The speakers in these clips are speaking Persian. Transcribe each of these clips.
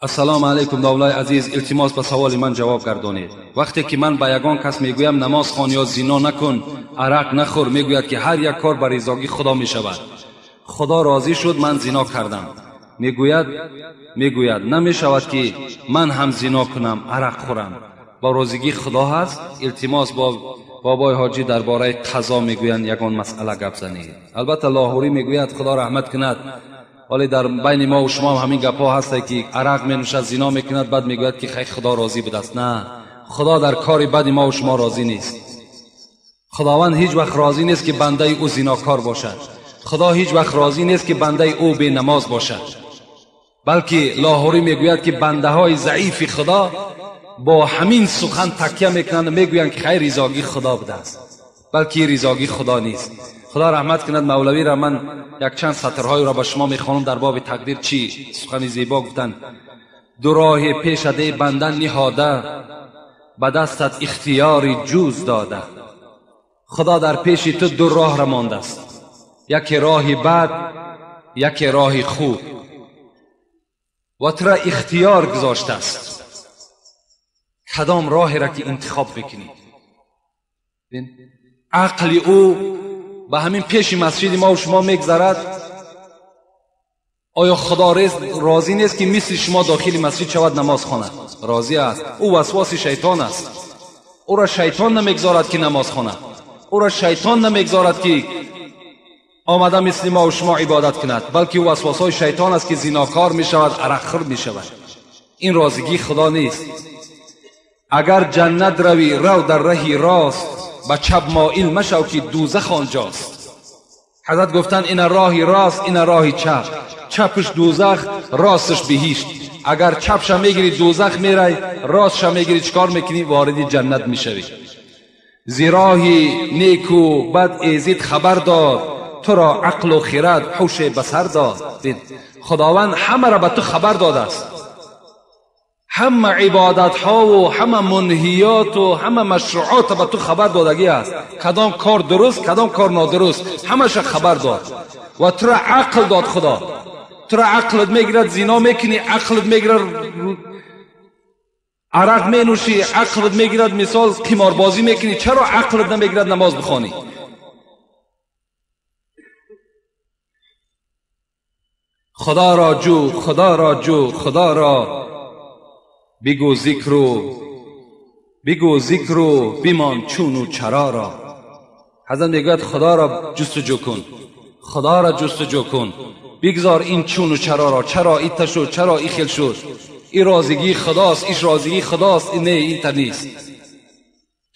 السلام علیکم دولای عزیز، التماس به سوال من جواب گردانید. وقتی که من به یگان کس میگویم نماز خوان یا زنا نکن، عرق نخور، میگوید که هر یک کار بر رضایت خدا میشود. خدا راضی شد من زنا کردم. میگوید نمیشود که من هم زنا کنم، عرق خورم. با راضیگی خدا هست. التماس با بابای حاجی درباره قضا میگویند یگان مسئله گپ زنید. البته لاهوری میگوید خدا رحمت کند، ولی در بین ما و شما همین گپا هست که عرق می نوشد، زنا میکند، بعد میگوید که خیلی خدا راضی بوده است. نه، خدا در کار بد ما و شما راضی نیست. خداوند هیچ وقت راضی نیست که بنده او زناکار باشد. خدا هیچ وقت راضی نیست که بنده او بی نماز باشد. بلکه لاهوری میگوید که بنده های ضعیف خدا با همین سخن تکیه میکنند، میگویند که خیر رضاگی خدا بوده است، بلکه رضاگی خدا نیست. خدا رحمت کند مولوی را من یک چند سطرهای را به شما میخوانم. در باب تقدیر چی سخن زیبا گفتند: دو راه پیش ده بندن نهاده، به دستت اختیار جوز داده. خدا در پیش تو دو راه را مانده است، یک راه بد، یک راه خوب، و تو را اختیار گذاشته است کدام راهی را که انتخاب بکنی. عقل او به همین پیش مسجد ما و شما میگذرد. آیا خدا راضی نیست که مثل شما داخل مسجد شود نماز خواند؟ راضی است. او وسواس شیطان است. او را شیطان نمیگذارد که نماز خواند. او را شیطان نمیگذارد که آمده مثل ما و شما عبادت کند، بلکه او وسواسهای شیطان است که زناکار می شود، عرق خور می شود. این راضیگی خدا نیست. اگر جنت روی رو در راه راست، به چپ مائل مشو که دوزخ آنجاست. حضرت گفتن این راه راست، این راه چپ. چپش دوزخ، راستش بهشت. اگر چپش میگیری دوزخ میری، راستش میگیری چیکار میکنی؟ وارد جنت میشوی. زیراهی نیکو بد ایزید خبر داد، تو را عقل و خرد هوش بصر داد. خداوند همه را به تو خبر داده است. همه عبادت ها و همه منهیات و همه مشروعات به تو خبر دادگی است. کدام کار درست، کدام کار نادرست، همش خبر داد. و تو را عقل داد خدا. تو را عقلت میگیرد زنا میکنی، عقلت میگیرد عرق مینوشی، عقلت میگیرد مثال قماربازی میکنی. چرا عقلت نمیگیرد نماز بخوانی؟ خدا را جو، خدا را جو، خدا را بگو ذکر و بمان چون و چرا را. حضرت میگوید خدا را جستجو کن، خدا را جستجو کن، بگذار این چون و چرا را. چرا ایت شد، چرا ای خیل شد؟ این رازگی خداست، ایش رازگی خداست. نه، این تا نیست.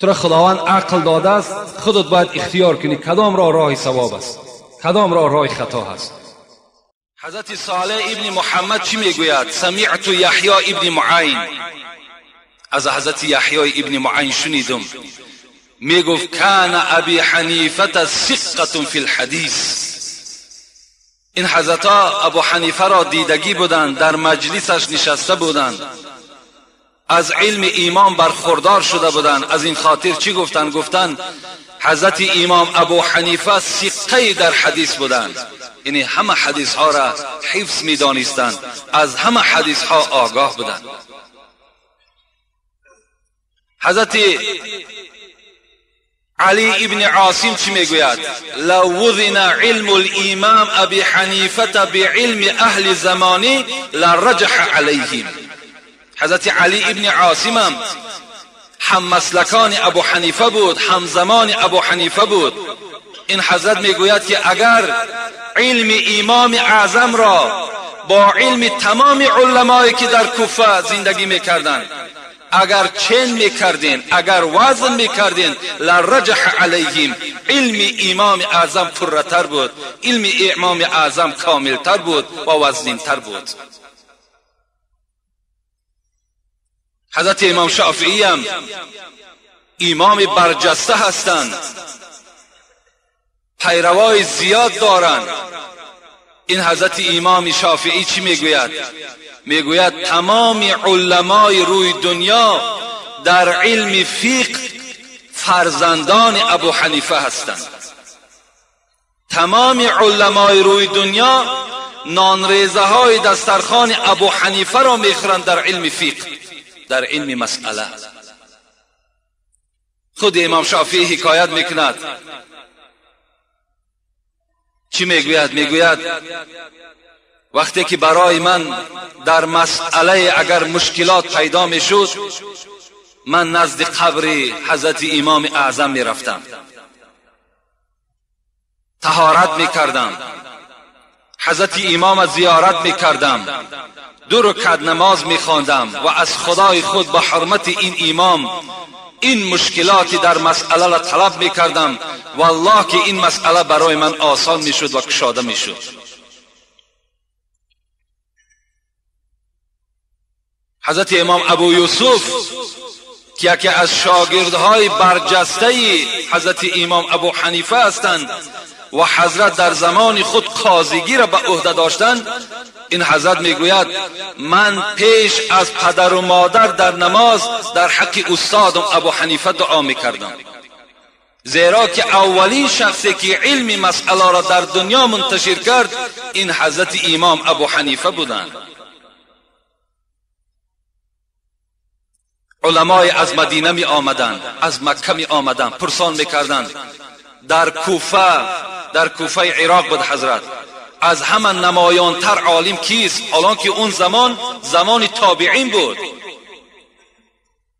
تو را خداوند عقل داده است، خودت باید اختیار کنی کدام راه ثواب است، کدام راه خطا است. حضرت صالح ابن محمد چی میگوید؟ سمعت یحیی ابن معین، از حضرت یحیی ابن معین شنیدم میگفت کان ابی حنیفه ثقه فی الحدیث. این حضرت ابو حنیفه را دیدگی بودند، در مجلسش نشسته بودند، از علم امام برخوردار شده بودند. از این خاطر چی گفتند؟ گفتند حضرت امام ابو حنیفه ثقه در حدیث بودند، یعنی همه حدیث ها را حفظ می دانستند، از همه حدیث ها آگاه بودند. حضرت علی ابن عاصم چی میگوید؟ لو وزن علم الامام ابی حنیفه بعلم اهل زمانی لرجح علیهم. حضرت علی ابن عاصم هم مسلکان ابو حنیفه بود، هم زمان ابو حنیفه بود. این حضرت میگوید که اگر علم امام اعظم را با علم تمام علمایی که در کوفه زندگی میکردند اگر چین میکردین، اگر وزن میکردین، لرجح علیهم. علم امام اعظم پرتر بود، علم امام اعظم کاملتر بود و وزنینتر بود. حضرت امام شافعی هم امام برجسته هستند، پیروای زیاد دارند. این حضرت امام شافعی چی میگوید؟ میگوید تمام علمای روی دنیا در علم فقه فرزندان ابو حنیفه هستند. تمام علمای روی دنیا نانریزه های دسترخوان ابو حنیفه را میخورند در علم فقه، در علم مسئله. خود امام شافعی حکایت میکند، چی میگوید؟ میگوید وقتی که برای من در مسئله اگر مشکلات پیدا میشد، من نزد قبر حضرت امام اعظم میرفتم، طهارت میکردم، حضرت امام زیارت میکردم، 2 رکعت نماز میخواندم و از خدای خود به حرمت این امام این مشکلاتی در مسئله را طلب میکردم. والله که این مسئله برای من آسان میشد و کشاده میشد. حضرت امام ابو یوسف که یکی از شاگردهای برجسته حضرت امام ابو حنیفه هستند و حضرت در زمان خود قاضیگی را به عهده داشتند، این حضرت میگوید من پیش از پدر و مادر در نماز در حق استادم ابو حنیفه دعا میکردم، زیرا که اولین شخصی که علم مسئله را در دنیا منتشر کرد این حضرت امام ابو حنیفه بودند. علمای از مدینه می آمدند، از مکه می آمدند، پرسان میکردند در کوفه عراق بود حضرت، از همه نمایانتر عالم کیست؟ حالان که اون زمان تابعین بود،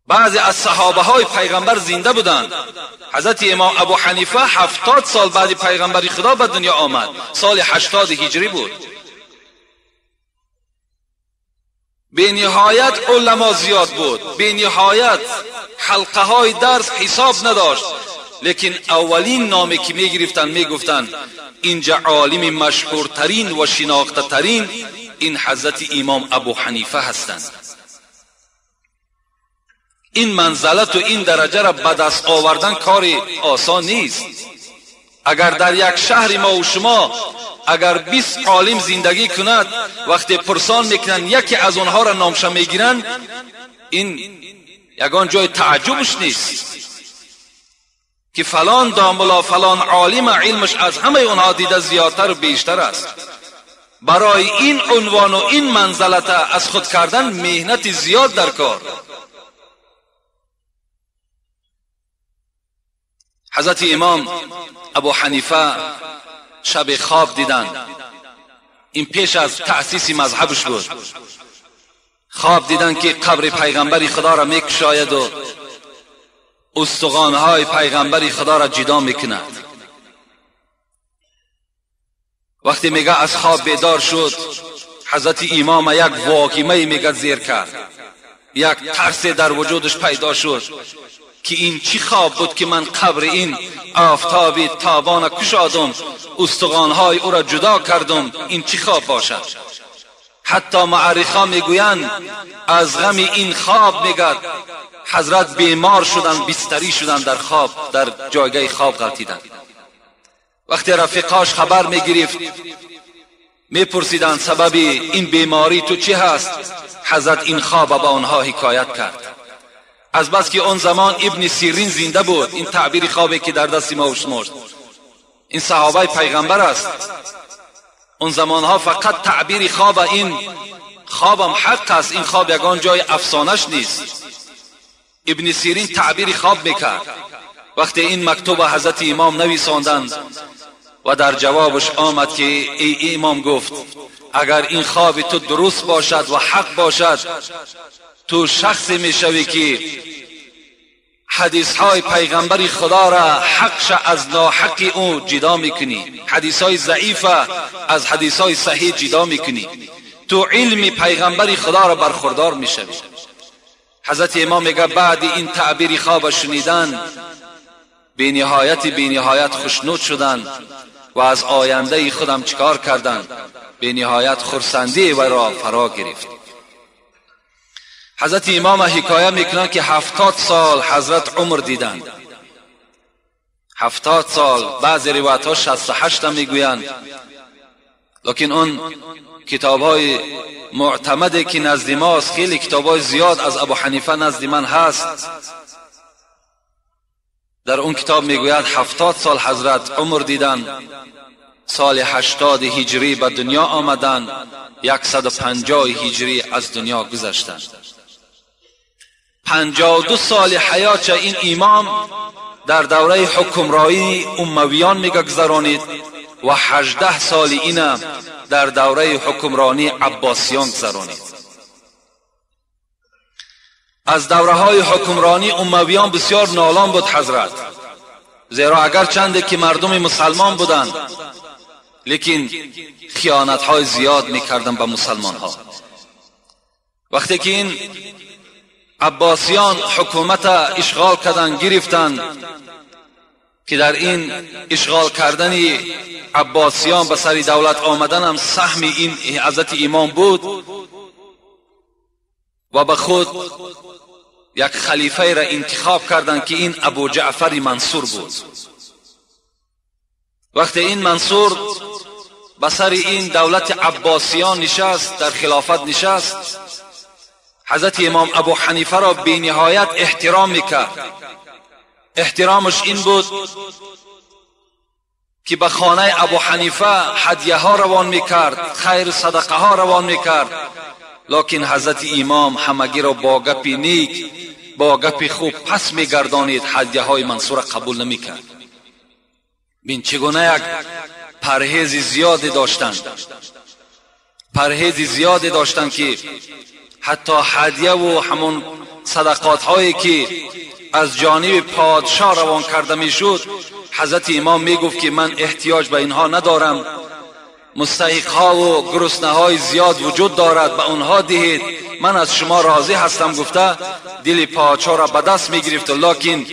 بعضی از صحابه های پیغمبر زنده بودند. حضرت امام ابو حنیفه 70 سال بعد پیغمبری خدا به دنیا آمد، سال 80 هجری بود. به نهایت علما زیاد بود، به نهایت حلقه های درس حساب نداشت، لیکن اولین نامی که میگفتند اینجا عالم مشهورترین و شناخته ترین این حضرت امام ابو حنیفه هستند. این منزلت و این درجه را به دست آوردن کار آسان نیست. اگر در یک شهر ما و شما اگر 20 عالم زندگی کند، وقتی پرسان میکنن یکی از اونها را نامش میگیرن، این یگان جای تعجبش نیست که فلان داملا فلان عالم علمش از همه اونها دیده زیادتر و بیشتر است. برای این عنوان و این منزلت از خود کردن مهنت زیاد در کار. حضرت امام ابو حنیفه شب خواب دیدند، این پیش از تأسیس مذهبش بود. خواب دیدند که قبر پیغمبر خدا را میکشاید و استخوان‌های پیغمبر خدا را جدا میکند. وقتی میگه از خواب بیدار شد، حضرت امام یک واقعه میگه زیر کرد، یک ترس در وجودش پیدا شد که این چی خواب بود که من قبر این آفتابی تابان کشادم، استخوان‌های او را جدا کردم، این چی خواب باشد؟ حتی معرخا میگویند از غم این خواب میگد حضرت بیمار شدند، بستری شدند، در خواب در جایگاه خواب غلطیدند. وقتی رفیقاش خبر میگرفت میپرسیدند سبب این بیماری تو چی هست؟ حضرت این خواب با آنها حکایت کرد. از بس که اون زمان ابن سیرین زنده بود، این تعبیر خوابی که در دست ما شمرد، این صحابه پیغمبر است. اون زمانها فقط تعبیر خواب، این خوابم حق است، این خواب یگان جای افسانش نیست. ابن سیرین تعبیر خواب میکرد. وقتی این مکتوب حضرت امام نویساندند و در جوابش آمد که ای امام گفت اگر این خواب تو درست باشد و حق باشد، تو شخصی میشوی که حدیث های پیغمبر خدا را حقش از ناحق او جدا میکنی، حدیث های ضعیف از حدیث های صحیح جدا میکنی، تو علم پیغمبر خدا را برخوردار میشوی. حضرت امام میگه بعد این تعبیر خواب شنیدن بی نهایت خوشنود شدند و از آینده خودم چکار کردند، بی نهایت خرسندی و را فرا گرفت. حضرت امام حکایت میکنند که 70 سال حضرت عمر دیدند. 70 سال، بعضی روایت ها 68 هم میگویند، لیکن اون کتاب های معتمده که نزد ماست، خیلی کتاب های زیاد از ابو حنیفه نزد من هست، در اون کتاب میگوید 70 سال حضرت عمر دیدند. سال 80 هجری به دنیا آمدند، 150 هجری از دنیا گذشتند. 52 سال حیات این امام در دوره حکمرانی امویان میگذرانید و 18 سال این در دوره حکمرانی عباسیان گذرانید. از دوره های حکمرانی امویان بسیار نالان بود حضرت، زیرا اگر چنده که مردم مسلمان بودند لیکن خیانت های زیاد میکردن به مسلمان ها. وقتی که این عباسیان حکومت اشغال کردن گرفتن که در این اشغال کردن عباسیان به سر دولت آمدن هم سهم این حضرت امام بود و به خود یک خلیفه را انتخاب کردند که این ابو جعفر منصور بود. وقتی این منصور به سر این دولت عباسیان نشست، در خلافت نشست، حضرت امام ابو حنیفه را بی نهایت احترام میکرد. احترامش این بود که به خانه ابو حنیفه هدیه ها روان میکرد، خیر صدقه ها روان میکرد، لکن حضرت امام همگی را با گپ نیک، با گپ خوب پس میگردانید، هدیه های منصور قبول نمیکرد. بین چگونه یک پرهیز زیادی داشتند، پرهیز زیادی داشتند که حتی هدیه و همون صدقات هایی که از جانب پادشاه روان کرده میشد، حضرت امام میگفت که من احتیاج به اینها ندارم، مستحق ها و گرسنه های زیاد وجود دارد، به اونها دهید، من از شما راضی هستم. گفته دل پادشاه را به دست میگرفت، لکن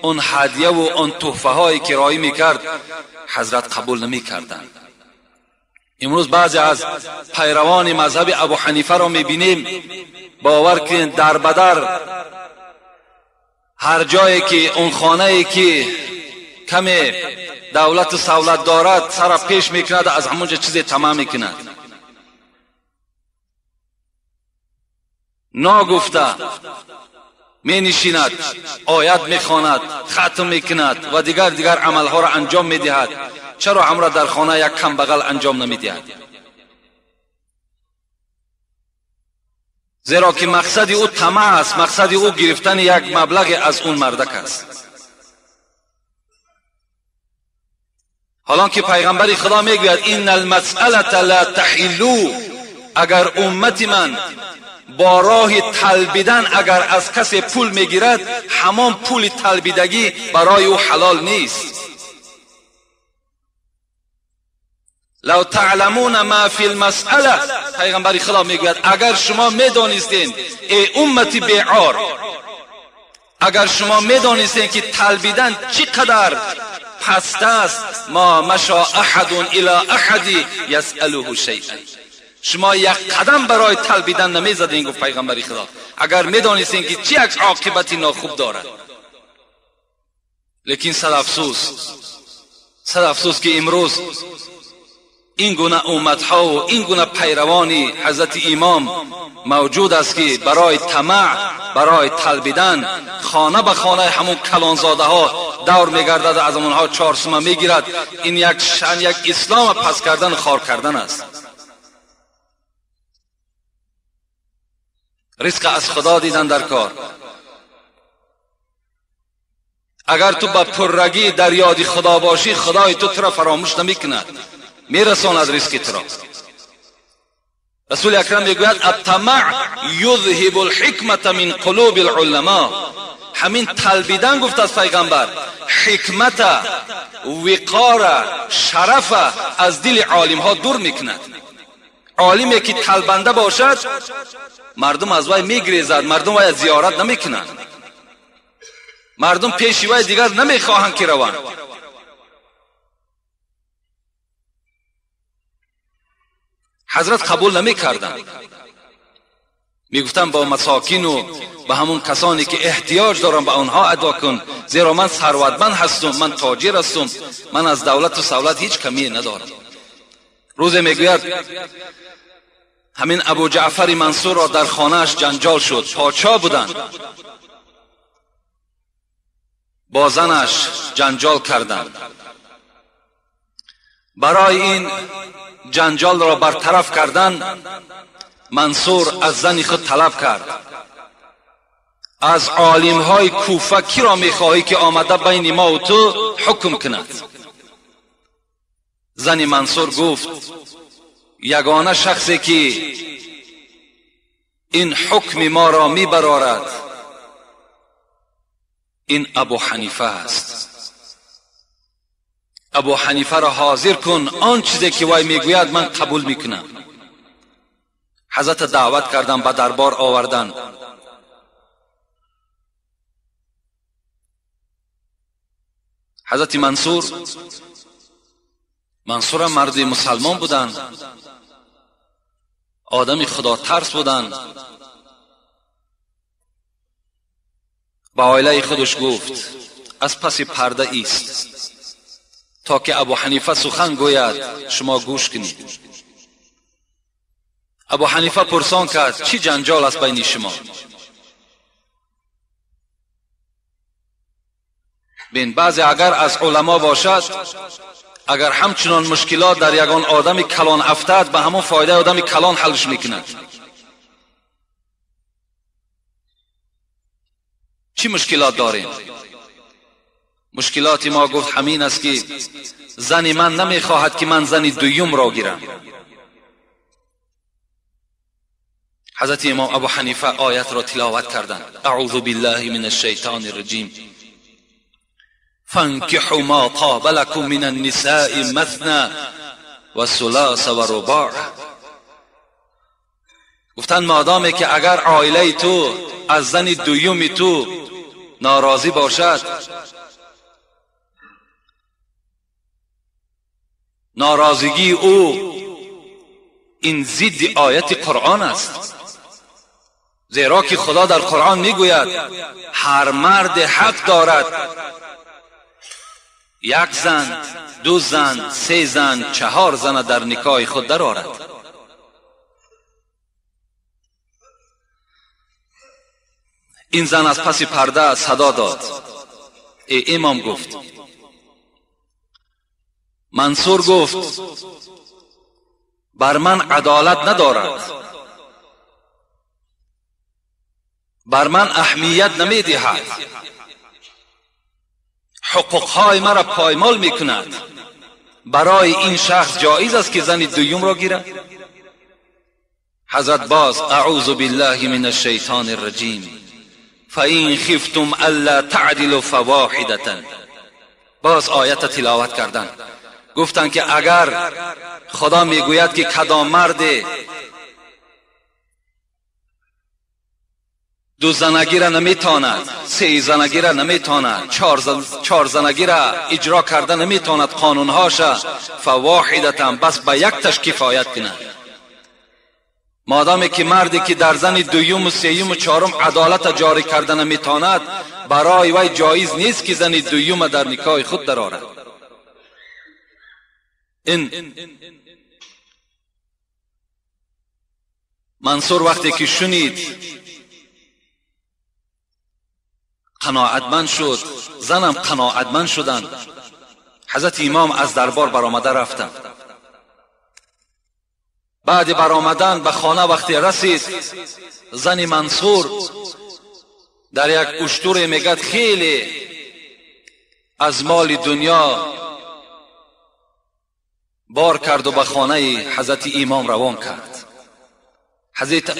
اون هدیه و اون تحفه هایی که ارائه میکرد حضرت قبول نمیکردند. امروز بعضی از پیروان مذهب ابو حنیفه را میبینیم، باور کنید در بدر هر جایی که اون خانه‌ای که کمی دولت و سهولت دارد سر پیش میکند، از همونجا چیزی تمام میکند، ناگفته می نشیند، آیت میخواند، ختم میکند و دیگر عملها را انجام میدهد. چرا همرا در خانه یک کم بغل انجام نمیدهد؟ زیرا که مقصد او طمع است، مقصد او گرفتن یک مبلغ از اون مردک است. حالان که پیغمبر خدا میگوید ان المسألة لا تحل، اگر امت من با راه طلبیدن اگر از کسی پول میگیرد، همان پول طلبیدگی برای او حلال نیست. لو تعلمون ما فی المسأله، پیغمبر خدا میگوید اگر شما میدانستین ای امتی بیعار، اگر شما میدانستین که طلبیدن چقدر پست است، ما مشا احد الی احد یسأله شیئا، شما یک قدم برای طلبیدن نمیزدین. گفت پیغمبر خدا اگر میدانستین که چه یک عاقبتی ناخوب دارد. لیکن صد افسوس که امروز این گونه امتها و این گونه پیروانی حضرت امام موجود است که برای طمع، برای طلبیدن خانه به خانه همون کلانزاده ها دور میگردد، از اونها 4 سومه میگیرد. این یک اسلام پس کردن، خار کردن است. رزق از خدا دیدن در کار. اگر تو با پررگی در یاد خدا باشی، خدای تو را فراموش نمیکند، میرساند رزق تو را. رسول اکرم میگوید الطمع یذهب الحکمت من قلوب العلماء، همین طلبیدن گفت از پیغمبر حکمت، وقار، شرف از دل عالم ها دور میکند. عالمی که طلبنده باشد مردم از وی میگریزد، مردم وی زیارت نمیکنند، مردم پیش وی دیگر نمیخواهند که روند. حضرت قبول نمیکردند، میگفتن با مساکین و با همون کسانی که احتیاج دارن به اونها ادا کن، زیرا من ثروتمند هستم، من تاجر هستم، من از دولت و سهولت هیچ کمی ندارم. روز میگوید همین ابو جعفر منصور را در خانهش جنجال شد، پادشاه بودند، با زنش جنجال کردند. برای این جنجال را برطرف کردن منصور از زن خود طلب کرد: از عالم های کوفه کی را میخواهی که آمده بین ما و تو حکم کند؟ زن منصور گفت: یگانه شخصی که این حکم ما را میبرارد این ابو حنیفه است. ابو حنیفه را حاضر کن، آن چیزی که وی میگوید من قبول میکنم. حضرت دعوت کردن، به دربار آوردن. حضرت منصور مرد مسلمان بودند، آدم خدا ترس بودند. با عائله خودش گفت: از پس پرده ایست تا که ابو حنیفه سخن گوید شما گوش کنید. ابو حنیفه پرسان کرد: چی جنجال است بین شما؟ بین بعضی اگر از علما باشد، اگر همچنان مشکلات در یگان آدم کلان افتاد، به همون فایده آدم کلان حلش میکند. چی مشکلات داریم؟ مشکلات ما گفت همین است که زن من نمیخواهد که من زن دویم را گیرم. حضرت امام ابو حنیفه آیت را تلاوت کردند: اعوذ بالله من الشیطان الرجیم فانکحوا ما طاب لكم من النساء مثنى وثلاث ورباع. گفتند مادامی که اگر عائله تو از زن دویمی تو ناراضی باشد، ناراضگی او این ضد آیت قرآن است، زیرا که خدا در قرآن میگوید هر مرد حق دارد یک زن، دو زن، سه زن، چهار زن در نکاح خود درآورد. این زن از پس پرده صدا داد: ای امام. گفت منصور گفت: بر من عدالت ندارد، بر من اهمیت نمیدهد، حقوقهای مرا پایمال میکند. برای این شخص جایز است که زن دویم را گیرد؟ حضرت باز: اعوذ بالله من الشیطان الرجیم فإن خفتم الا تعدلوا فواحدة. باز آیت تلاوت کردند. گفتند که اگر خدا میگوید که کدام مرد دو زنگی را نمیتواند، سه زنگی را نمیتواند، چهار زنگی را اجرا کرده نمیتواند قانونهاش، فواحدتا، بس به یک تش کفایت کند. مادامی که مردی که در زن دویم و سیوم و چهارم عدالت جاری کرده نمیتواند، برای وی جایز نیست که زن دویم در نکاح خود درآورد. این منصور وقتی که شنید قناعتمند شد، زنم قناعتمند شدند. حضرت امام از دربار برآمده رفتند. بعد برآمدن به خانه وقتی رسید، زن منصور در یک اشتر میگد خیلی از مال دنیا بار کرد و به خانه حضرت امام روان کرد.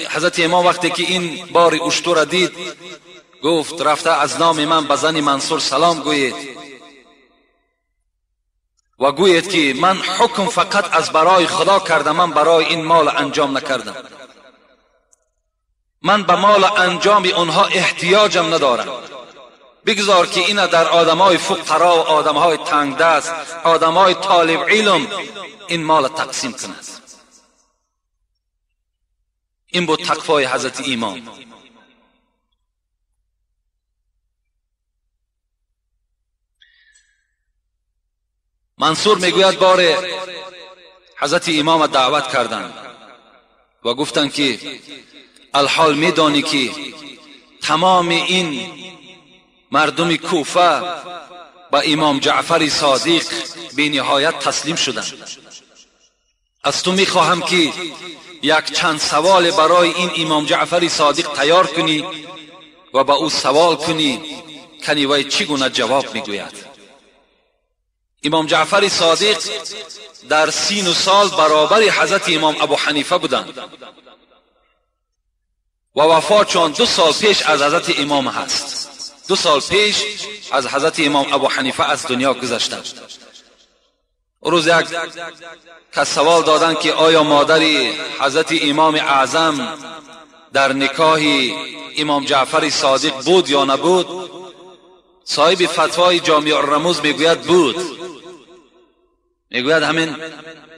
حضرت امام وقتی که این بار اشتر دید، گفت رفته از نام من به زن منصور سلام گویید و گویید که من حکم فقط از برای خدا کردم، من برای این مال انجام نکردم، من به مال انجام اونها احتیاجم ندارم. بگذار که این در آدمای فقرا و آدمهای تنگ دست، آدمهای طالب علم این مال تقسیم کند. این بود تقوای حضرت امام. منصور میگوید بار حضرت امام دعوت کردند و گفتند که الحال میدانی که تمام این مردم کوفه به امام جعفر صادق بی نهایت تسلیم شدند. از تو میخواهم که یک چند سوال برای این امام جعفر صادق تیار کنی و به او سوال کنی کنی وی چگونه جواب میگوید. امام جعفر صادق در سین و سال برابر حضرت امام ابو حنیفه بودند و وفاتشان 2 سال پیش از حضرت امام هست. 2 سال پیش از حضرت امام ابو حنیفه از دنیا گذشتند. روز یک کس سوال دادند که آیا مادر حضرت امام اعظم در نکاح امام جعفر صادق بود یا نبود؟ صاحب فتوای جامع الرموز میگوید بود. میگوید همین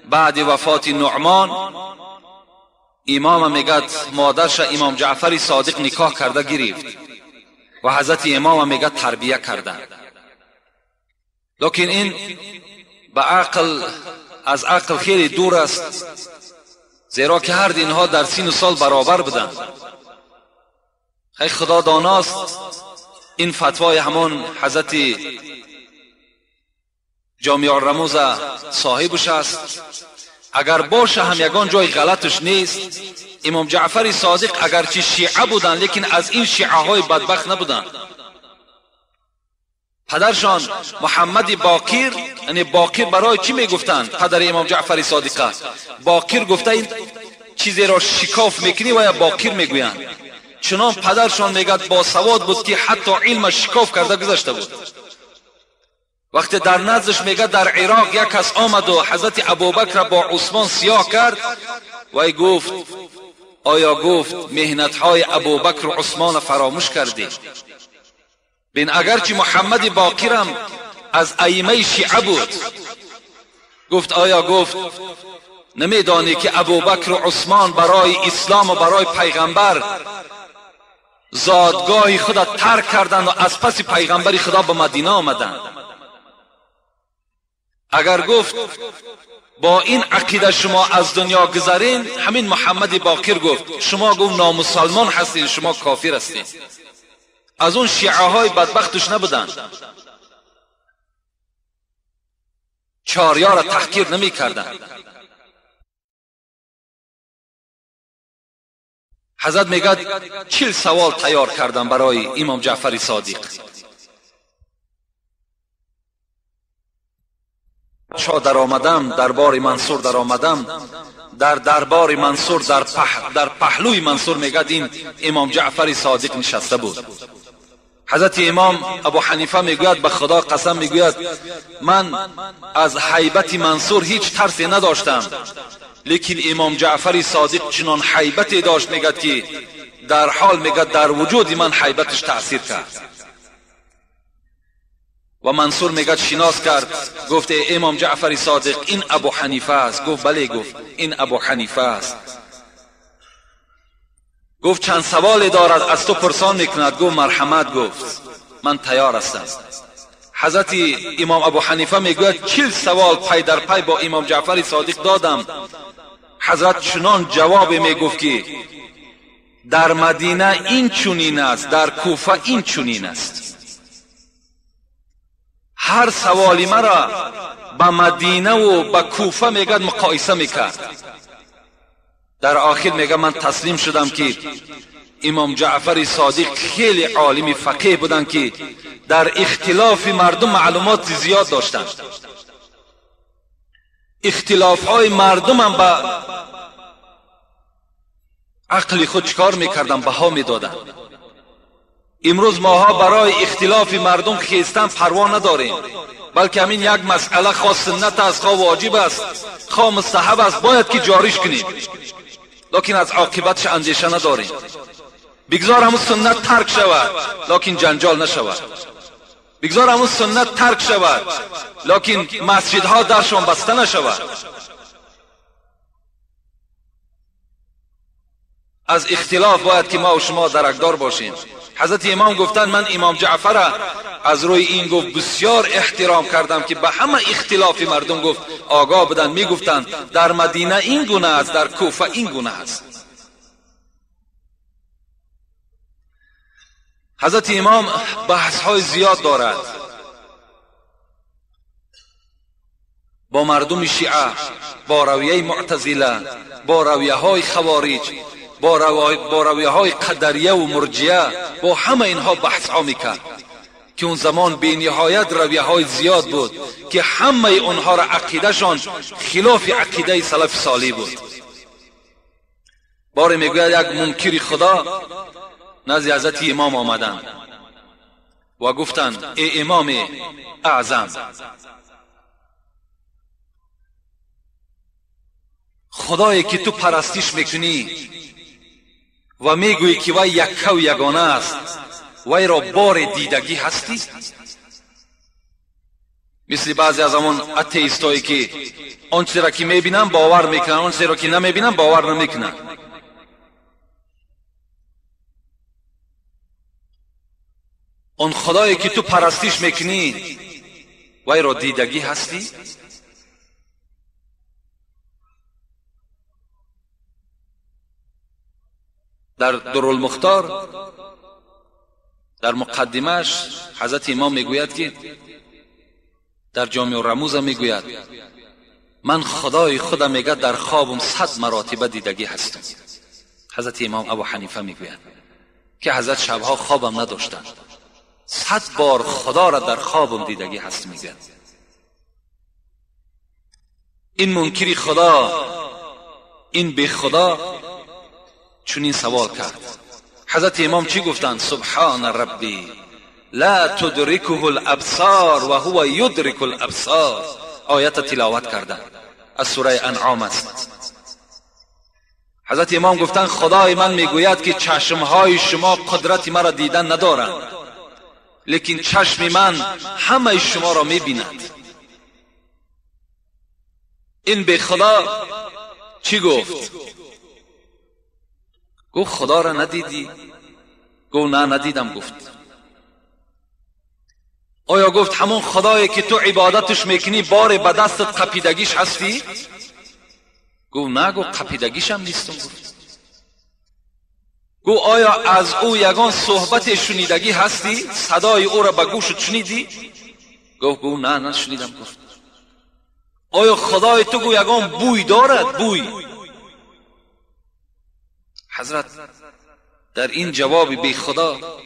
بعد وفات نعمان امام میگد مادرش امام جعفر صادق نکاح کرده گرفت و حضرت امام میگد تربیه کرده. لیکن این به عقل از عقل خیلی دور است، زیرا که هر اینها در سین و سال برابر بودند. خیلی خدا داناست این فتوای همان حضرت جامع الرموز صاحبش است. اگر باشه هم یگان جای غلطش نیست. امام جعفر صادق اگرچه شیعه بودند لیکن از این شیعه های بدبخت نبودند. پدرشان محمد باقر، یعنی باقر برای چی میگفتند پدر امام جعفر صادق؟ باقر گفته این چیزی را شکاف میکنی و یا باقر میگویند. چنان پدرشان میگد با سواد بود که حتی علم شکاف کرده گذشته بود. وقتی در نزدش میگه در عراق یک کس آمد و حضرت ابوبکر با عثمان سیاه کرد و ای گفت آیا گفت مهنت‌های ابوبکر و عثمان فراموش کردی؟ بین اگرچه محمد باقرم از ائمه شیعه بود، گفت آیا گفت نمیدانی که ابوبکر و عثمان برای اسلام و برای پیغمبر زادگاه خدا ترک کردند و از پس پیغمبر خدا به مدینه آمدند؟ اگر گفت با این عقیده شما از دنیا گذرین، همین محمد باقر گفت شما گفت نامسلمان هستین، شما کافر هستین. از اون شیعه های بدبختش نبودند. چاریا را تحقیر نمی کردند. حضرت میگد 40 سوال تیار کردم برای امام جعفر صادق. چا در آمدم دربار منصور در آمدم، در دربار منصور در پهلوی منصور میگد این امام جعفر صادق نشسته بود. حضرت امام ابو حنیفه میگوید به خدا قسم میگوید من از هیبت منصور هیچ ترسی نداشتم، لیکن امام جعفر صادق چنان هیبتی داشت میگد که در حال میگد در وجود من هیبتش تأثیر کرد. و منصور میگد شناس کرد، گفت امام جعفر صادق این ابو حنیفه است. گفت بله. گفت این ابو حنیفه است. گفت چند سوال دارد از تو پرسان میکند؟ گفت مرحمت. گفت من تیار هستم. حضرت امام ابو حنیفه میگوید 40 سوال پی در پی با امام جعفر صادق دادم. حضرت چنان جواب میگفت که در مدینه این چنین است، در کوفه این چنین است. هر سوالی مرا به مدینه و به کوفه میگد مقایسه میکرد. در آخر میگه من تسلیم شدم که امام جعفر صادق خیلی عالم فقیه بودن که در اختلاف مردم معلومات زیاد داشتند. اختلاف های مردم هم به عقل خود چکار میکردن؟ بها میدادن. امروز ماها برای اختلاف مردم خیستن پروا نداریم، بلکه همین یک مسئله خاص سنت است، خواه واجب است، خواه مستحب است، باید که جاریش کنیم، لیکن از عاقبتش اندیشه نداریم. بگذار همون سنت ترک شود لیکن جنجال نشود. بگذار همون سنت ترک شود لیکن مسجدها درشان بسته نشود. از اختلاف باید که ما و شما درکدار باشیم. حضرت امام گفتند من امام جعفر از روی این گفت بسیار احترام کردم که به همه اختلاف مردم گفت آگاه بدن. می گفتند در مدینه این گونه است، در کوفه این گونه است. حضرت امام بحث های زیاد دارد. با مردم شیعه، با رویه معتزله، با رویه های خوارج، با رویه های قدریه و مرجیه، با همه اینها بحث ها میکرد که اون زمان بی نهایت رویه های زیاد بود که همه اونها را عقیدهشان خلاف عقیده سلف صالح بود. باری میگوید یک منکر خدا نزد حضرت امام آمدند و گفتند ای امام اعظم، خدایی که تو پرستش میکنی و میگویی که وی یکه و یگانه است، وی را بار دیدگی هستی؟ مثل بعضی از همون اتئیستایی که آنچه را که میبینن باور میکنن، آنچه را که نمیبینن باور نمیکنن. اون خدایی که تو پرستش میکنی وی را دیدگی هستی؟ در درالمختار در مقدمش حضرت امام میگوید که در جامع الرموز میگوید من خدای خودم میگه در خوابم 100 مراتب دیدگی هستم. حضرت امام ابو حنیفه میگوید که حضرت شبها خوابم نداشتند، 100 بار خدا را در خوابم دیدگی هست میگوید. این منکری خدا، این بی خدا چنین سوال کرد. حضرت امام چی گفتند؟ سبحان ربی لا تدرکه الابصار و هو یدرک الابصار. آیت تلاوت کردند، از سوره انعام است. حضرت امام گفتند خدای من میگوید که چشمهای شما قدرت مرا دیدن ندارند، لیکن چشم من همه شما را میبیند. این به خدا چی گفت؟ گفت خدا را ندیدی؟ گفت نه ندیدم. گفت آیا گفت همون خدایی که تو عبادتش میکنی بار به دستت قپیدگیش هستی؟ گفت نه. گفت قپیدگیش هم نیستم. گفت آیا از او یگان صحبت شنیدگی هستی؟ صدای او را به گوشت شنیدی؟ گفت نه نشنیدم. گفت آیا خدای تو گو یگان بوی دارد؟ بوی. حضرت در این جواب بی خدا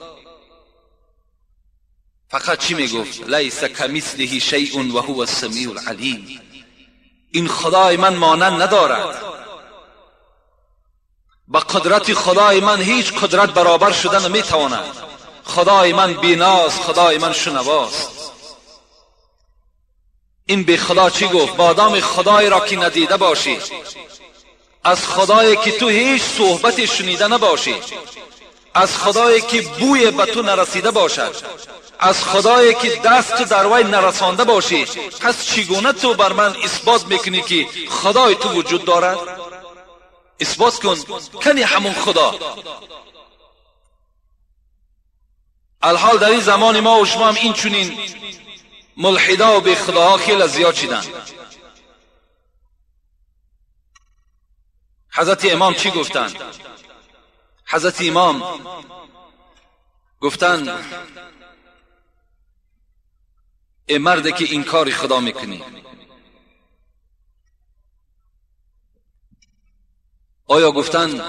فقط چی میگفت؟ لیس کمثله شیء و هو السمیع العلیم. این خدای من مانند ندارد، با قدرت خدای من هیچ قدرت برابر شده نمیتواند. خدای من بیناست، خدای من شنواست. این بی خدا چی گفت؟ بادام خدای را که ندیده باشی، از خدایی که تو هیچ صحبت شنیده نباشی، از خدایی که بوی به تو نرسیده باشد، از خدایی که دست در وی نرسانده باشی، پس چگونه تو بر من اثبات میکنی که خدای تو وجود دارد؟ اثبات کن کنی همون خدا. الحال در این زمان ما و شما هم این چنین ملحدا و بی خداها خیلی زیاد شدن. حضرت امام چی گفتند؟ حضرت امام گفتند ای مرد که این کار خدا میکنی، آیا گفتند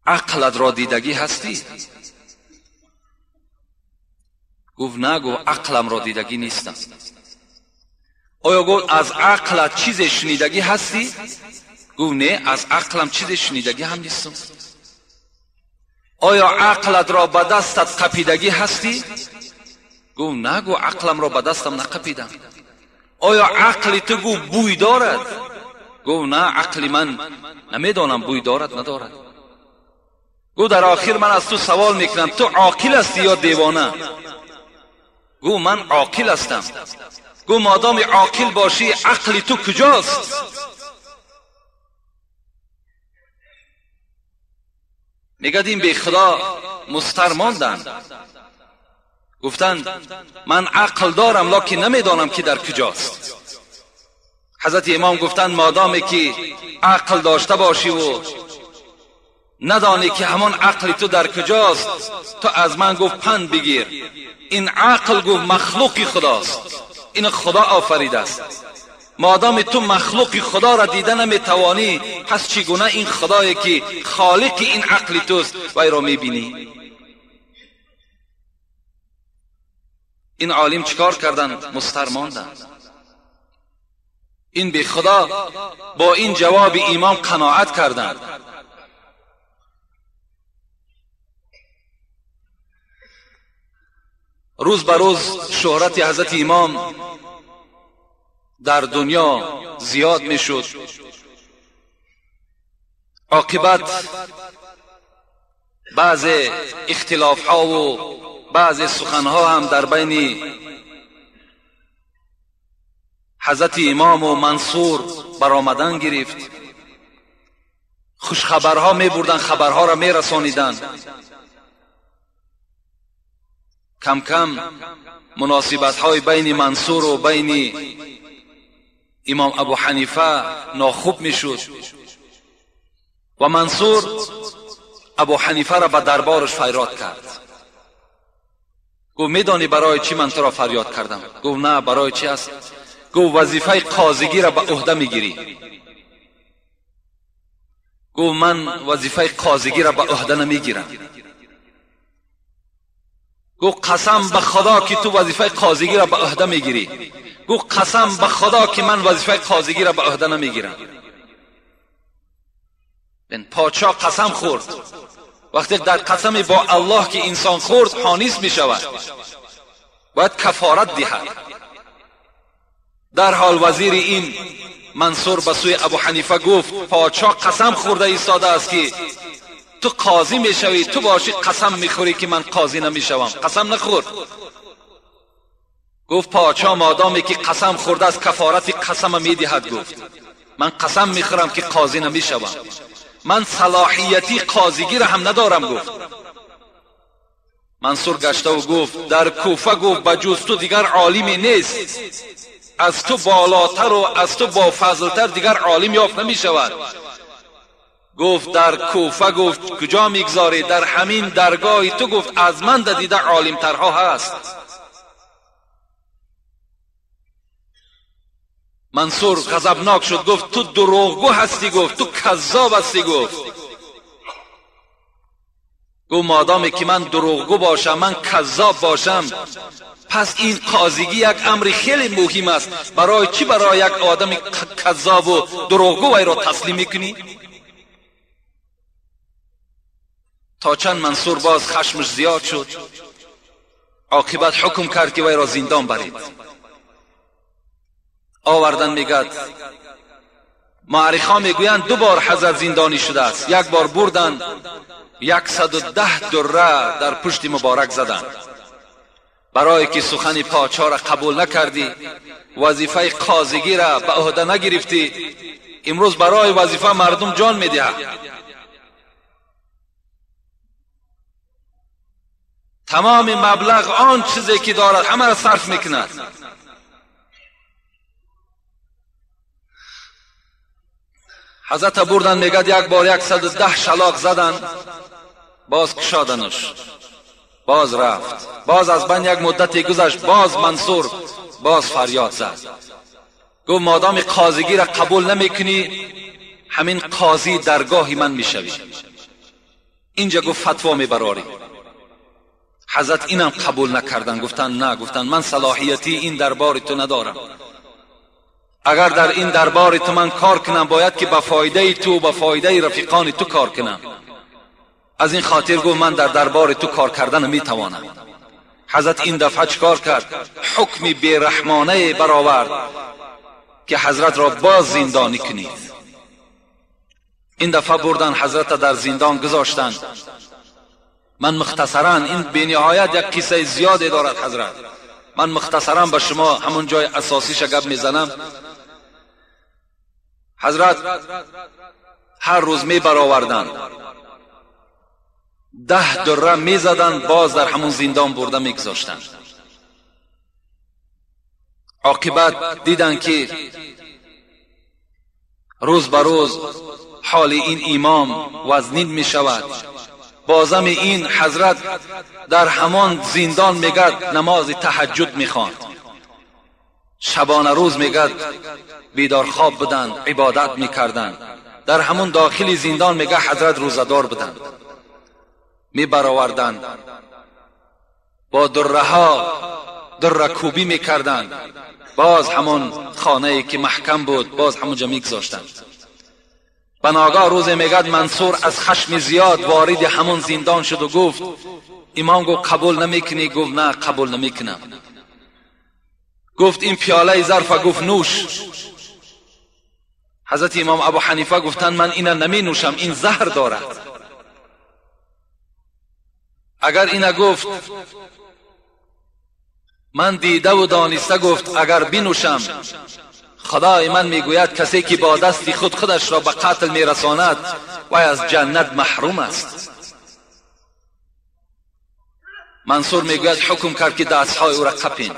عقلت را دیدگی هستی؟ گفت نه. گفت عقلم را دیدگی نیستم. آیا گفت از عقلت چیز شنیدگی هستی؟ گفت نه، از عقلم چیز شنیدگی هم نیستم. آیا عقلت را به دستت قپیدگی هستی؟ گفت نه. گفت عقلم را به دستم نقپیدم. آیا عقل تو گفت بوی دارد؟ گفت نه، عقل من نمیدانم بوی دارد ندارد. گفت در آخر من از تو سوال میکنم تو عاقل هستی یا دیوانه؟ گفت من عاقل هستم. گفت مادام عاقل باشی عقل تو کجاست؟ میگد این بی خدا مستر ماندند، گفتند من عقل دارم لکن نمیدانم که در کجاست. حضرت امام گفتند مادامی که عقل داشته باشی و ندانی که همان عقل تو در کجاست؟ تو از من گفت پند بگیر. این عقل گفت مخلوقی خداست، این خدا آفریده است. مادام تو مخلوق خدا را دیده نمیتوانی، پس چگونه این خدایی که خالق این عقل توست وی را میبینی؟ این عالم چیکار کردند؟ مستر ماندند. این بی خدا با این جواب امام قناعت کردند. روز به روز شهرت حضرت امام در دنیا زیاد می شد. عاقبت بعض اختلاف ها و بعض سخن ها هم در بین حضرت امام و منصور برآمدن گرفت. خوش خبرها می بردن، خبرها را می رسانیدن. کم کم مناسبت های بین منصور و بین امام ابو حنیفه ناخوب می شد و منصور ابو حنیفه را به دربارش فریاد کرد. گفت میدانی برای چی من تو را فریاد کردم؟ گفت نه، برای چی است؟ گفت وظیفه قاضیگی را به عهده میگیری. گفت من وظیفه قاضیگی را به عهده نمیگیرم. گفت قسم به خدا که تو وظیفه قاضیگی را به عهده میگیری. گفت قسم به خدا که من وظیفه قاضیگی را به عهده نمیگیرم. پادشاه قسم خورد. وقتی در قسم با الله که انسان خورد حانیس می شود، باید کفارت دهد. در حال وزیر این منصور به سوی ابو حنیفه گفت پادشاه قسم خورده ایستاده است که تو قاضی می شوی، تو باشی قسم می خوری که من قاضی نمی شوم. قسم نخور. گفت پادشاه مادامی که قسم خورده است کفارت قسم می دهد. گفت من قسم می خورم که قاضی نمی شوم، من صلاحیتی قاضیگی را هم ندارم. گفت منصور گشته و گفت در کوفه گفت بجز تو دیگر عالمی نیست، از تو بالاتر و از تو با فضلتر دیگر عالم یافت نمی شود. گفت در کوفه گفت کجا میگذاری؟ در همین درگاه تو گفت از من دیده عالم ترها هست. منصور غضبناک شد. گفت تو دروغگو هستی. گفت تو کذاب هستی. گفت مادامی که من دروغگو باشم، من کذاب باشم، پس این قاضیگی یک امر خیلی مهم است. برای چی برای یک آدم کذاب و دروغگو وی را تسلیم میکنی؟ تا چند منصور باز خشمش زیاد شد. عاقبت حکم کرد که وی را زندان برید. آوردن میگد مورخان میگویند 2 بار حضرت زندانی شده است. یک بار بردن 110 دره در پشت مبارک زدند. برای که سخن پادشاه را قبول نکردی، وظیفه قاضیگی را به عهده نگرفتی، امروز برای وظیفه مردم جان میدهد. تمام مبلغ آن چیزی که دارد همه را صرف میکند. حضرت بردن میگد یک بار 110 شلاق زدن، باز کشادنش، باز رفت. باز از بین یک مدتی گذشت، باز منصور باز فریاد زد. گفت مادام قاضیگی را قبول نمیکنی، همین قاضی درگاه من میشوی. اینجا گفت فتوا میبراری. حضرت اینم قبول نکردن. گفتن نه. گفتن من صلاحیتی این دربار تو ندارم. اگر در این دربار تو من کار کنم، باید که به فایده تو و به فایده رفیقان تو کار کنم. از این خاطر گفت من در دربار تو کار کردن نمیتوانم. حضرت این دفعه چیکار کرد؟ حکمی بیرحمانه برآورد که حضرت را باز زندانی کنید. این دفعه بردن حضرت در زندان گذاشتند. من مختصرا، این بینهایت یک قصه زیادی دارد حضرت، من مختصرا به شما همون جای اساسیش گپ میزنم. حضرت هر روز می برآوردند، 10 دره می زدند، باز در همون زندان برده می گذاشتند. عاقبت دیدن که روز به روز حال این امام وزنین می شود. بازم این حضرت در همان زندان میگد نماز تهجد میخواند، شبانه روز میگد بیدار خواب بودند، عبادت میکردند. در همون داخل زندان میگه حضرت روزدار بودند، میبرآوردند، با دره ها دره کوبی میکردند، باز همون خانه ای که محکم بود باز همونجا میگذاشتند. بناگاه روز میگد منصور از خشم زیاد وارد همون زندان شد و گفت، امام گفت قبول نمیکنی؟ گفت نه قبول نمیکنم. گفت این پیاله ظرف؟ گفت نوش. حضرت امام ابو حنیفه گفتند من اینا نمی نوشم، این زهر دارد. اگر اینا گفت من دیده و دانسته گفت اگر بنوشم خدای من میگوید کسی که با دست خودش را به قتل میرساند و از جنت محروم است. منصور میگوید حکم کرد که دستهای او را قپین.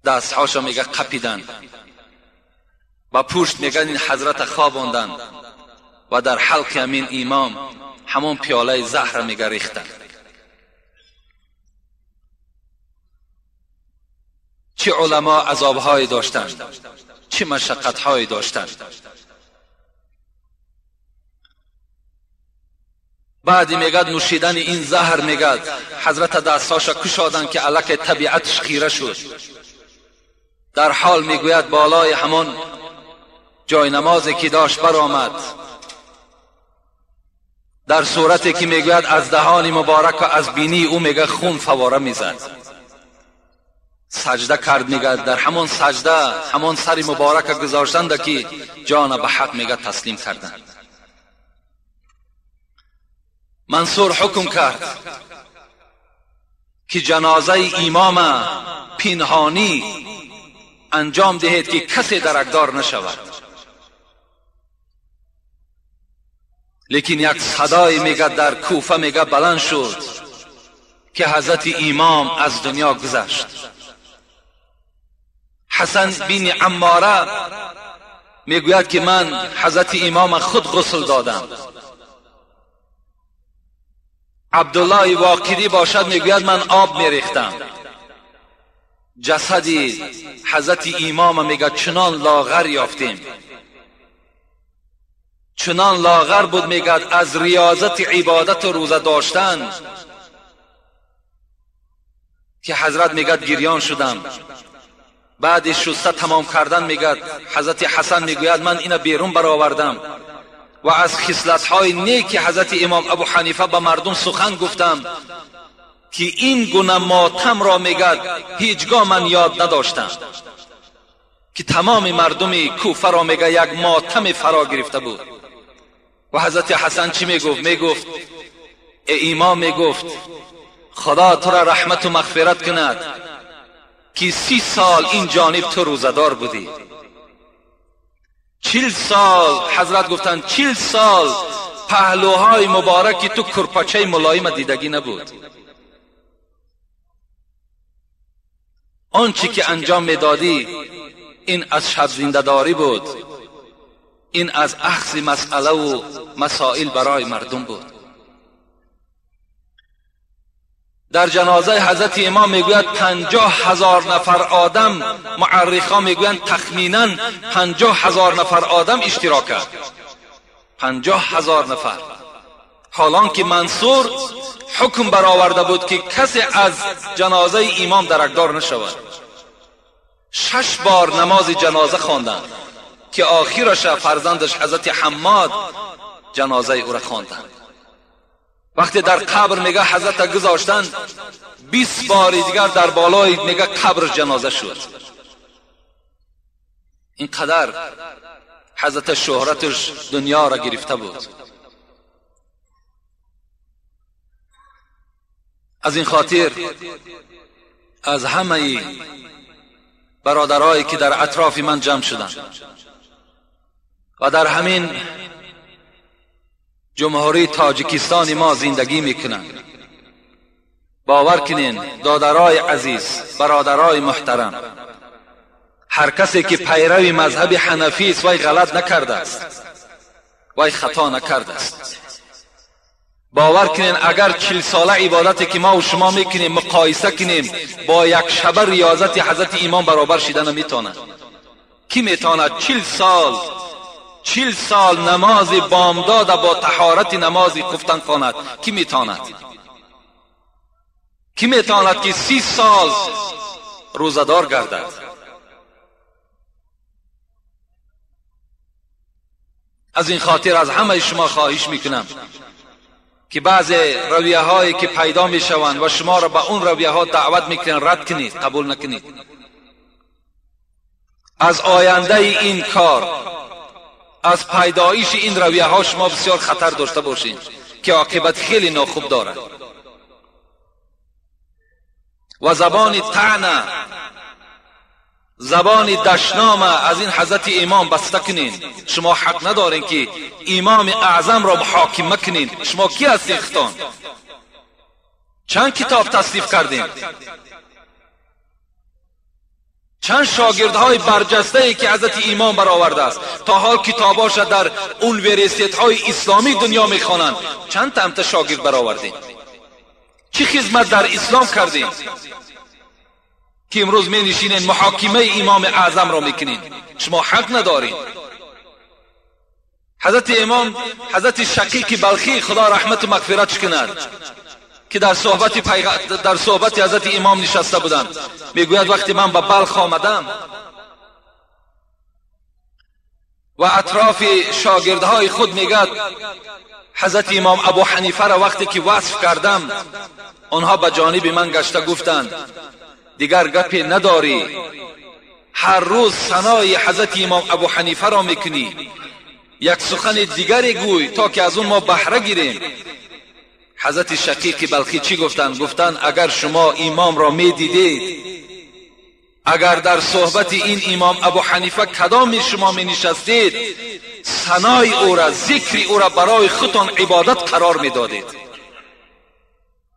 دستهاشا میگه قپیدن و پشت میگن این حضرت خواباندن و در حلق همین امام همون پیاله زهر میگه ریختن. چه علما عذابهای داشتند، چه مشقتهای داشتند. بعدی میگد نوشیدن این زهر میگد حضرت دستاشا کشادن که الک طبیعتش خیره شد. در حال میگوید بالای همون جای نمازی که داشت برآمد، در صورتی که میگوید از دهان مبارک و از بینی او میگه خون فواره میزد. سجده کرد، میگه در همون سجده همون سر مبارک گذاشتند که جان به حق میگه تسلیم کردند. منصور حکم کرد که جنازه امام پنهانی انجام دهید که کسی درکدار نشود. لیکن یک صدای میگه در کوفه میگه بلند شد که حضرت امام از دنیا گذشت. حسن بن عماره میگوید که من حضرت امام خود غسل دادم. عبدالله واقدی باشد میگوید من آب میریختم. جسد حضرت امام میگه چنان لاغر یافتیم، چنان لاغر بود میگه از ریاضت عبادت و روزه داشتن که حضرت میگه گریان شدم. بعد شسته تمام کردن میگه حضرت حسن میگوید من اینا بیرون برآوردم و از خصلت‌های نیک حضرت امام ابو حنیفه به مردم سخن گفتم که این گونه ماتم را میگه هیچگاه من یاد نداشتم که تمام مردم کوفه را میگه یک ماتم فرا گرفته بود. و حضرت حسن چی میگفت؟ میگفت ای امام، میگفت خدا تو را رحمت و مغفرت کند که 30 سال این جانب تو روزدار بودی. 40 سال حضرت گفتند 40 سال پهلوهای مبارک تو کرپچه ملایم دیدگی نبود. آنچه که انجام میدادی این از شب زنده‌داری بود، این از اخذ مسئله و مسائل برای مردم بود. در جنازه حضرت امام میگوید 50,000 نفر آدم، معرخان میگویند تخمینا 50,000 نفر آدم اشتراک کرد. 50,000 نفر. حالان که منصور حکم برآورده بود که کسی از جنازه امام درکدار نشود. 6 بار نماز جنازه خواندند که آخرش فرزندش حضرت حماد جنازه او را خواندند. وقتی در قبر میگه حضرت گذاشتن 20 بار دیگر در بالای میگه قبر جنازه شد. اینقدر حضرت شهرتش دنیا را گرفته بود. از این خاطر از همه برادرایی که در اطراف من جمع شدند و در همین جمهوری تاجیکستان ما زندگی میکنند، باور کنین دادرای عزیز، برادرای محترم، هر کسی که پیرو مذهب حنفی است وی غلط نکرده است. وای خطا نکرده است. باور کنین اگر 40 ساله عبادتی که ما و شما میکنیم مقایسه کنیم با یک شب ریاضت حضرت امام برابر شدن نمیتونه. کی میتونه 40 سال نماز بامداد با طهارت نماز خفتن خواند؟ کی میتواند؟ کی میتواند که 30 سال روزدار گردد؟ از این خاطر از همه شما خواهش میکنم که بعض رویه هایی که پیدا میشوند و شما را به اون رویه ها دعوت میکنند رد کنید، قبول نکنید. از آینده این کار، از پیدایش این رویه ها شما بسیار خطر داشته باشید که عاقبت خیلی ناخوب دارد. و زبان طعنه، زبان دشنامه از این حضرت امام بسته کنین. شما حق ندارین که امام اعظم را محاکمه کنین. شما کی هستین ختان؟ چند کتاب تصنیف کردین؟ چند شاگردهای برجسته ای که حضرت امام برآورده است تا حال کتاباش در یونیورسیته های اسلامی دنیا میخوانند. چند تا شاگرد برآوردین؟ چه خدمت در اسلام کردین که امروز می نشینین محاکمه امام اعظم را میکنین؟ شما حق ندارین. حضرت امام، حضرت شقیق بلخی خدا رحمت و مغفرت کند، که در صحبت حضرت امام نشسته بودند، میگوید وقتی من به بلخ آمدم و اطراف شاگردهای خود میگد حضرت امام ابو حنیفه را وقتی که وصف کردم، آنها به جانب من گشته گفتند دیگر گپی نداری، هر روز ثنای حضرت امام ابو حنیفه را میکنی، یک سخن دیگری گوی تا که از اون ما بهره گیریم. حضرت شقیق بلخی چی گفتند؟ گفتند اگر شما امام را میدیدید، اگر در صحبت این امام ابو حنیفه کدام شما می نشستید، ثنای او را، ذکر او را برای خودتان عبادت قرار می دادید.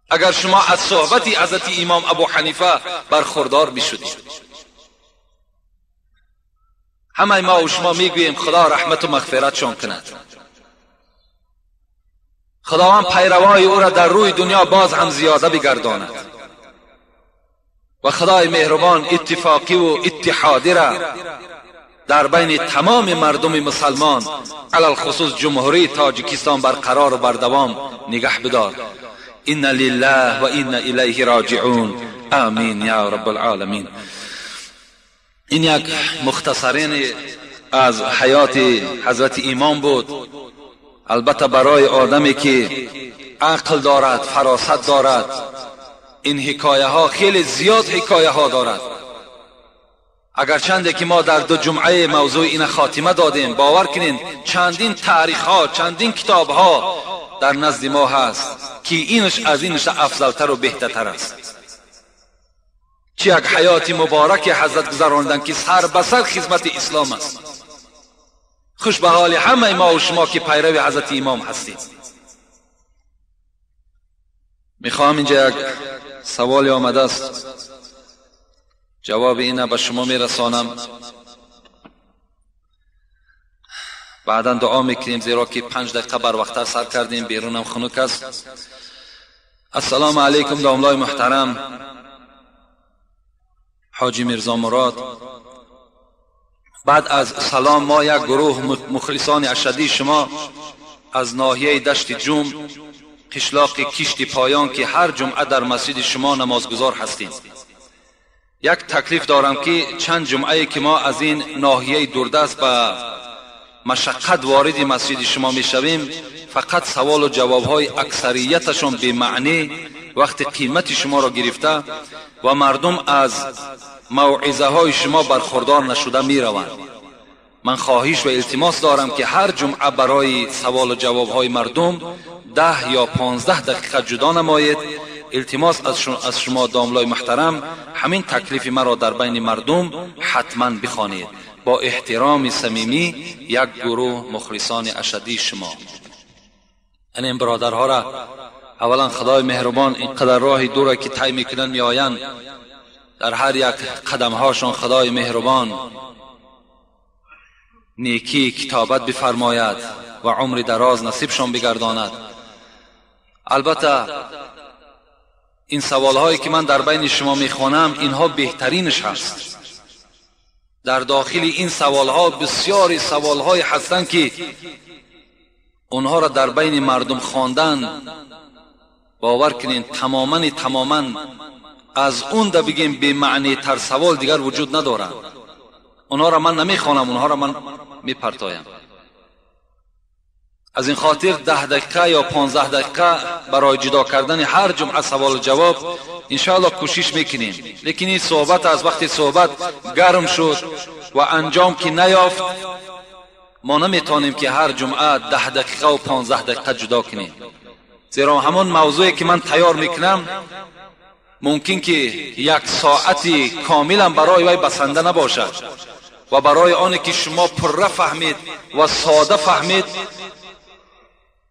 اگر شما از صحبت حضرت امام ابو حنیفه برخوردار می شدید. همه ما و شما می گوییم خدا رحمت و مغفرت شان کند. خداوند پیروای او را در روی دنیا باز هم زیاده بگرداند و خدای مهربان اتفاقی و اتحادی را در بین تمام مردم مسلمان علل خصوص جمهوری تاجیکستان برقرار و بردوام نگه بدار. ان لله و انا الیه راجعون. آمین یا رب العالمین. این یک مختصرین از حیات حضرت امام بود. البته برای آدمی که عقل دارد، فراست دارد، این حکایه ها خیلی زیاد حکایه ها دارد. اگرچند که ما در 2 جمعه موضوع این خاتمه دادیم، باور کنین چندین تاریخ ها، چندین کتاب ها در نزد ما هست که اینش از اینش افضلتر و بهترتر است. چه یک حیات مبارک حضرت گذراندن که سر به سر خدمت اسلام است. خوش به حال همه ما و شما که پیرو حضرت امام هستیم. میخوام اینجا یک سوالی آمده است، جواب اینه به شما میرسانم، بعدا دعا میکنیم زیرا که 5 دقیقه بر وقت سر کردیم، بیرونم خنک است. السلام علیکم داملای محترم حاجی میرزا مراد. بعد از سلام ما یک گروه مخلصان اشدی شما از ناحیه دشت جوم قشلاق کشت پایان که هر جمعه در مسجد شما نمازگزار هستیم، یک تکلیف دارم که چند جمعه که ما از این ناحیه دوردست به مشقت وارد مسجد شما می شویم، فقط سوال و جواب های اکثریتشون به معنی وقت قیمت شما را گرفته و مردم از موعظه های شما برخوردار نشده می روند. من خواهش و التماس دارم که هر جمعه برای سوال و جواب های مردم 10 یا 15 دقیقه جدا نمایید. التماس از شما داملای محترم همین تکلیف مرا در بین مردم حتما بخوانید. با احترام صمیمی یک گروه مخلصان اشدی شما. این برادرها را اولا خدای مهربان اینقدر راه دوره که طی میکنن میآیند، در هر یک قدم هاشون خدای مهربان نیکی کتابت بفرماید و عمر دراز نصیبشان بگرداند. البته این سوالهایی که من در بین شما میخوانم اینها بهترینش هست. در داخل این سوالها بسیاری سوالهای هستند که اونها را در بین مردم خواندن، باور کنین تماما از اون دا بگیم به معنی تر سوال دیگر وجود ندارند. اونها را من نمیخوانم، اونها را من میپرتایم. از این خاطر 10 دقیقه یا 15 دقیقه برای جدا کردن هر جمعه سوال و جواب انشاءالله کوشش میکنیم. لیکن این صحبت از وقتی صحبت گرم شد و انجام که نیافت، ما نمیتونیم که هر جمعه 10 دقیقه و 15 دقیقه جدا کنیم. زیرا همون موضوعی که من تیار میکنم ممکن که 1 ساعتی کاملا برای وی بسنده نباشد و برای آنی که شما پره فهمید و ساده فهمید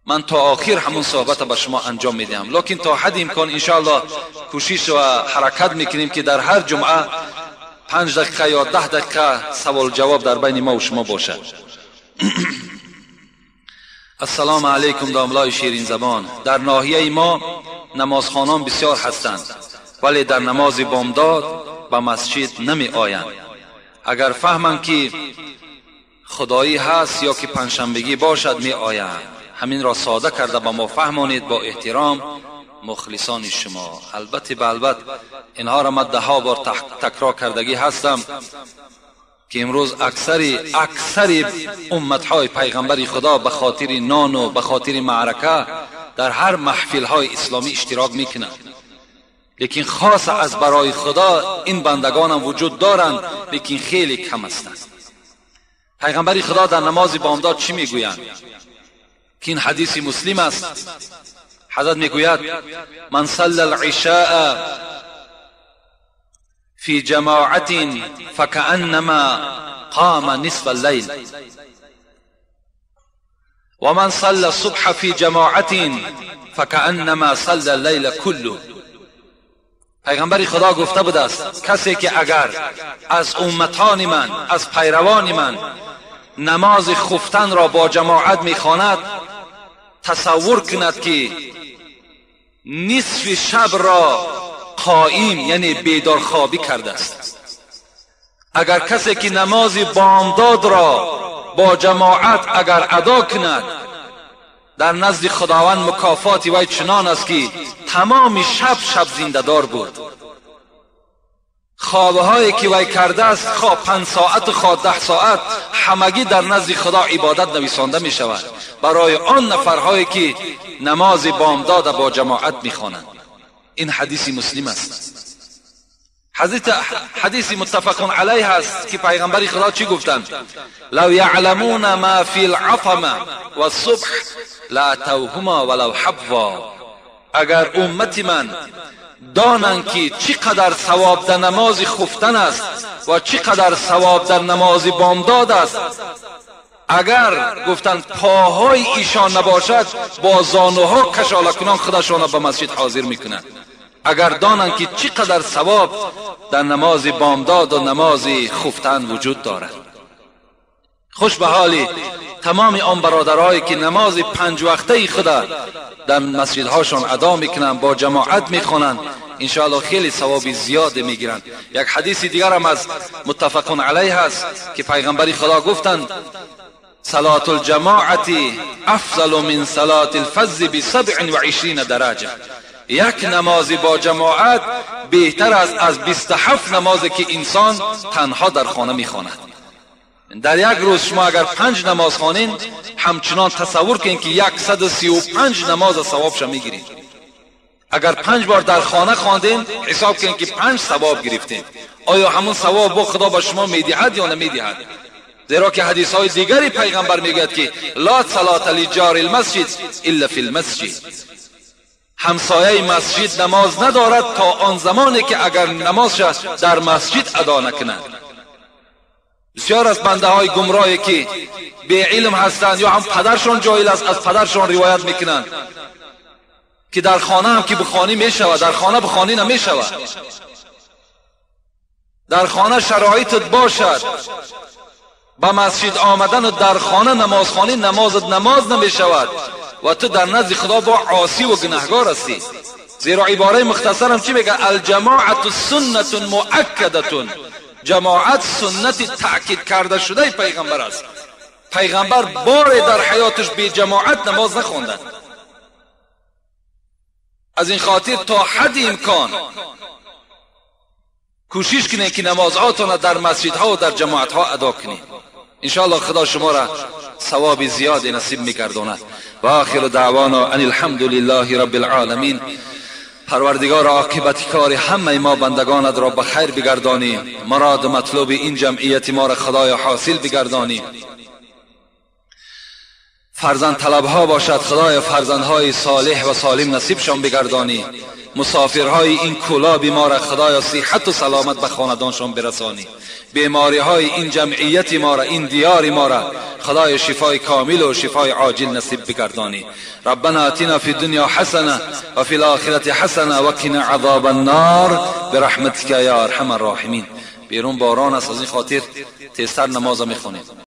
من تا آخر همون صحبت به شما انجام میدم. لیکن تا حد امکان انشاءالله کوشش و حرکت میکنیم که در هر جمعه 5 دقیقه یا 10 دقیقه سوال جواب در بین ما و شما باشد. السلام علیکم داملای شیرین زبان. در ناحیه ما نمازخوانان بسیار هستند ولی در نماز بامداد به مسجد نمی آیند. اگر فهمند که خدایی هست یا که پنجشنبگی باشد می آیند. همین را ساده کرده به ما فهمانید. با احترام مخلصان شما. البته اینها را من 10 بار تکرار کردگی هستم که امروز اکثر امتهای پیغمبر خدا به خاطر نان و به خاطر معرکه در هر محفل های اسلامی اشتراک میکنند. لیکن خاص از برای خدا این بندگان هم وجود دارند، لیکن خیلی کم هستند. پیغمبر خدا در نماز بامداد چی میگویند؟ که این حدیث مسلم است. حضرت میگوید من صلی العشاء فی جماعت فکأنما قام نصف اللیل و من صلی الصبح فی جماعت فکأنما صلی اللیل كله. پیغمبر خدا گفته بود است کسی که اگر از امتان من، از پیروان من نماز خفتن را با جماعت میخواند، تصور کند که نصف شب را قائم یعنی بیدار خوابی کرده است. اگر کسی که نماز بامداد را با جماعت اگر ادا کند، در نزد خداوند مکافات وی چنان است که تمام شب زنده دار بود. خوابهایی که وی کرده است، خواب 5 ساعت و خواب 10 ساعت، همگی در نزد خدا عبادت نویسانده می شود برای آن نفرهایی که نماز بامداد با جماعت می خوانند. این حدیث مسلم است. حدیث متفق علیه است که پیغمبر خدا چی گفتند؟ لو یعلمون ما فی العظمه والصبح لاتوهما ولو حبوا. اگر امت من دانند که چقدر ثواب در نماز خفتن است و چقدر ثواب در نماز بامداد است، اگر گفتند پاهای ایشان نباشد با زانوها کشاله کنان خودشان به مسجد حاضر میکنند. اگر دانند که چقدر ثواب در نماز بامداد و نماز خفتن وجود دارد. خوش به حالی تمام آن برادرهایی که نماز 5 وقته خدا در مسجدهاشان ادا میکنند، با جماعت میخوانند، انشاءالله خیلی ثواب زیاد میگیرند. یک حدیث دیگر هم از متفق علیه است که پیغمبر خدا گفتند صلاة الجماعت افضل من صلاة الفذ ب27 درجه. یک نماز با جماعت بهتر است از 27 نمازی که انسان تنها در خانه میخواند. در یک روز شما اگر 5 نماز خوانین، همچنان تصور کنید که 135 نماز ثوابش میگیرید. اگر 5 بار در خانه خواندین، حساب کنید که 5 ثواب گرفتین. آیا همون ثواب با خدا به شما میدهد یا نمیدهد؟ زیرا که حدیث های دیگری پیغمبر میگوید که لا صلاة لجار المسجد الا فی المسجد. همسایه مسجد نماز ندارد تا آن زمانی که اگر نمازش در مسجد ادا نکند. بسیار از بنده های گمراهی که به علم هستند یا هم پدرشان جاهل است، از پدرشان روایت میکنند که در خانه هم که بخوانی میشود، در خانه بخوانی نمیشود. در خانه شرایطت باشد، به مسجد آمدن و در خانه نمازخوانی نمازت نماز نمی شود و تو در نزد خدا با عاصی و گناهگار هستی. زیرا عباره مختصرم چی میگه؟ الجماعت سنت مؤکدة. جماعت سنت تأکید کرده شده پیغمبر است. پیغمبر بار در حیاتش بی جماعت نماز نخوندن. از این خاطر تا حد امکان کوشش کنید که نمازهاتون در مسجدها و در جماعتها ادا کنید. انشاءالله خدا شما را ثواب زیادی نصیب می‌گرداند. و آخر دعوانا ان الحمد لله رب العالمین. پروردگار عاقبت کار همه ما بندگانت را به خیر بگردانی، مراد و مطلوب این جمعیت ما را خدایا حاصل بگردانی. فرزند طلب ها باشد خدایا فرزندهای صالح و سالم نصیبشان بگردانی. مسافرهای این کولا ما را خدایا صحت و سلامت به خاندانشان برسانی. بیماری های این جمعیت ما را، این دیار ما را خدای شفای کامل و شفای عاجل نصیب بگردانی. ربنا آتنا فی الدنیا حسنه و فی الاخره حسنه و قنا عذاب النار برحمتک یا ارحم الراحمین. بیرون باران است، از این خاطر تیزتر نماز میخونید.